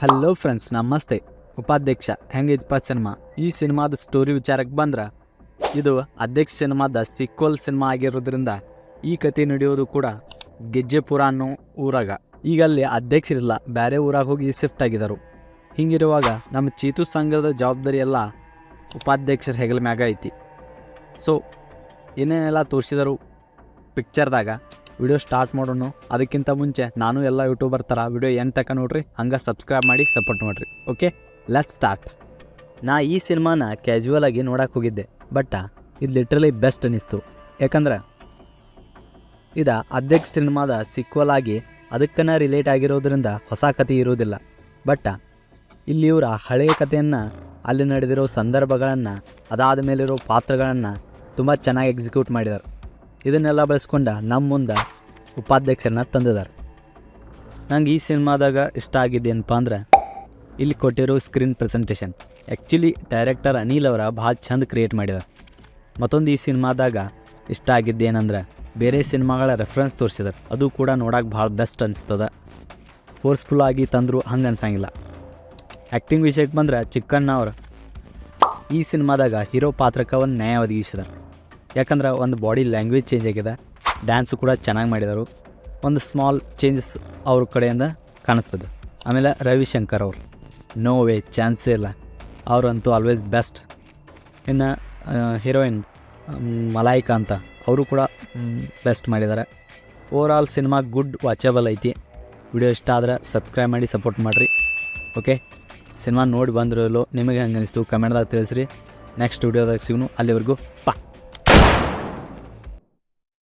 Hello friends, ನಮಸ್ತೆ. ಉಪಾಧ್ಯಕ್ಷ ಹೆಂಗಿದಪ್ಪ cinema. ಈ ಸಿನಿಮಾದ ಸ್ಟೋರಿ ವಿಚಾರಕ್ಕೆ ಬಂದ್ರೆ ಇದು ಅಧ್ಯಕ್ಷ ಸಿನಿಮಾದ ಸಿಕ್ವಲ್ ಸಿನಿಮಾ ಆಗಿರೋದ್ರಿಂದ ಈ ಕತೆ ನಡೆಯೋದು ಕೂಡ ಗೆಜ್ಜೆಪುರ ಅನ್ನೋ ಊರಾಗ. ಈಗ ಅಲ್ಲಿ ಅಧ್ಯಕ್ಷರಿಲ್ಲ, ಬೇರೆ ಊರಾಗ ಹೋಗಿ ಶಿಫ್ಟ್ ಆಗಿದ್ದಾರೆ. ಹಿಂಗಿರುವಾಗ ನಮ್ಮ ಚೀತು ಸಂಘದ ಜವಾಬ್ದಾರಿ ಎಲ್ಲ ಉಪಾಧ್ಯಕ್ಷರ ಹೆಗಲ ಮ್ಯಾಗ ಐತಿ. ಸೊ ಏನೇನೆಲ್ಲ ತೋರಿಸಿದರು ಪಿಕ್ಚರ್ದಾಗ ವಿಡಿಯೋ ಸ್ಟಾರ್ಟ್ ಮಾಡೋಣ. ಅದಕ್ಕಿಂತ ಮುಂಚೆ ನಾನು ಎಲ್ಲ ಯೂಟ್ಯೂಬರ್ ಥರ ವಿಡಿಯೋ ಏನು ತಕ ನೋಡ್ರಿ, ಹಂಗೆ ಸಬ್ಸ್ಕ್ರೈಬ್ ಮಾಡಿ ಸಪೋರ್ಟ್ ಮಾಡಿರಿ. Okay, let's start. ನಾ ಈ ಸಿನಿಮಾನ ಕ್ಯಾಜುವಲ್ ಆಗಿ ನೋಡಕ್ಕೆ ಹೋಗಿದ್ದೆ, ಬಟ್ ಇದು ಲಿಟ್ರಲಿ ಬೆಸ್ಟ್ ಅನ್ನಿಸ್ತು. ಯಾಕಂದ್ರೆ ಇದು ಅಧ್ಯಕ್ಷ ಸಿನಿಮಾದ ಸಿಕ್ವಲ್ ಆಗಿ ಅದಕ್ಕನ್ನ ರಿಲೇಟ್ ಆಗಿರೋದ್ರಿಂದ ಹೊಸ ಕತೆ ಇರೋದಿಲ್ಲ. ಬಟ್ ಇಲ್ಲಿ ಇವರ ಹಳೆಯ ಕಥೆಯನ್ನು, ಅಲ್ಲಿ ನಡೆದಿರೋ ಸಂದರ್ಭಗಳನ್ನು, ಅದಾದ ಮೇಲಿರೋ ಪಾತ್ರಗಳನ್ನು ತುಂಬ ಚೆನ್ನಾಗಿ ಎಕ್ಸಿಕ್ಯೂಟ್ ಮಾಡಿದ್ದಾರೆ. ಇದನ್ನೆಲ್ಲ ಬಳಸ್ಕೊಂಡು ನಮ್ಮ ಮುಂದೆ ಉಪಾಧ್ಯಕ್ಷರನ್ನ ತಂದಿದ್ದಾರೆ. ನಂಗೆ ಈ ಸಿನಿಮಾದಾಗ ಇಷ್ಟ ಆಗಿದ್ದೇನಪ್ಪ ಅಂದ್ರೆ ಇಲ್ಲಿ ಕೊಟ್ಟಿರೋ screen presentation. Actually director Anil ಅವರ ಭಾಳ ಚಂದ ಕ್ರಿಯೇಟ್ ಮಾಡಿದ್ದಾರೆ. ಮತ್ತೊಂದು ಈ ಸಿನಿಮಾದಾಗ ಇಷ್ಟ ಆಗಿದ್ದೇನೆಂದ್ರೆ ಬೇರೆ ಸಿನಿಮಾಗಳ ರೆಫರೆನ್ಸ್ ತೋರಿಸಿದ್ದಾರೆ. ಅದು ಕೂಡ ನೋಡೋಕೆ ಭಾಳ ಬೆಸ್ಟ್ ಅನಿಸ್ತದೆ. ಫೋರ್ಸ್ಫುಲ್ ಆಗಿ ತಂದರು ಹಂಗೆ ಅನ್ಸಂಗಿಲ್ಲ. ಆ್ಯಕ್ಟಿಂಗ್ ವಿಷಯಕ್ಕೆ ಬಂದ್ರೆ ಚಿಕ್ಕಣ್ಣ ಅವರು ಈ ಸಿನಿಮಾದಾಗ ಹೀರೋ ಪಾತ್ರಕ್ಕೆ ಒಂದು ನ್ಯಾಯ ಒದಗಿಸಿದ್ದಾರೆ. ಯಾಕಂದ್ರೆ ಒಂದು ಬಾಡಿ ಲ್ಯಾಂಗ್ವೇಜ್ ಚೇಂಜ್ ಆಗಿದೆ, ಡ್ಯಾನ್ಸು ಕೂಡ ಚೆನ್ನಾಗಿ ಮಾಡಿದರು. ಒಂದು ಸ್ಮಾಲ್ ಚೇಂಜಸ್ ಅವ್ರ ಕಡೆಯಿಂದ ಕಾಣಿಸ್ತದೆ. ಆಮೇಲೆ ರವಿಶಂಕರ್ ಅವರು ನೋ ವೇ, ಚಾನ್ಸೇ ಇಲ್ಲ, ಅವರಂತೂ ಆಲ್ವೇಸ್ ಬೆಸ್ಟ್. ಇನ್ನು ಹೀರೋಯಿನ್ ಮಲಾಯಿಕಾ ಅಂತ, ಅವರು ಕೂಡ ಬೆಸ್ಟ್ ಮಾಡಿದ್ದಾರೆ. ಓವರಾಲ್ ಸಿನಿಮಾ ಗುಡ್ ವಾಚಬಲ್ ಐತಿ. ವಿಡಿಯೋ ಇಷ್ಟ ಆದರೆ ಸಬ್ಸ್ಕ್ರೈಬ್ ಮಾಡಿ ಸಪೋರ್ಟ್ ಮಾಡಿರಿ. ಓಕೆ, ಸಿನಿಮಾ ನೋಡಿ ಬಂದಿರಲು ನಿಮಗೆ ಹೆಂಗೆ ಅನಿಸ್ತು ಕಮೆಂಟ್ದಾಗ ತಿಳಿಸ್ರಿ. ನೆಕ್ಸ್ಟ್ ವಿಡಿಯೋದಾಗ ಸಿಗೋನು. ಅಲ್ಲಿವರೆಗೂ ಪಾ.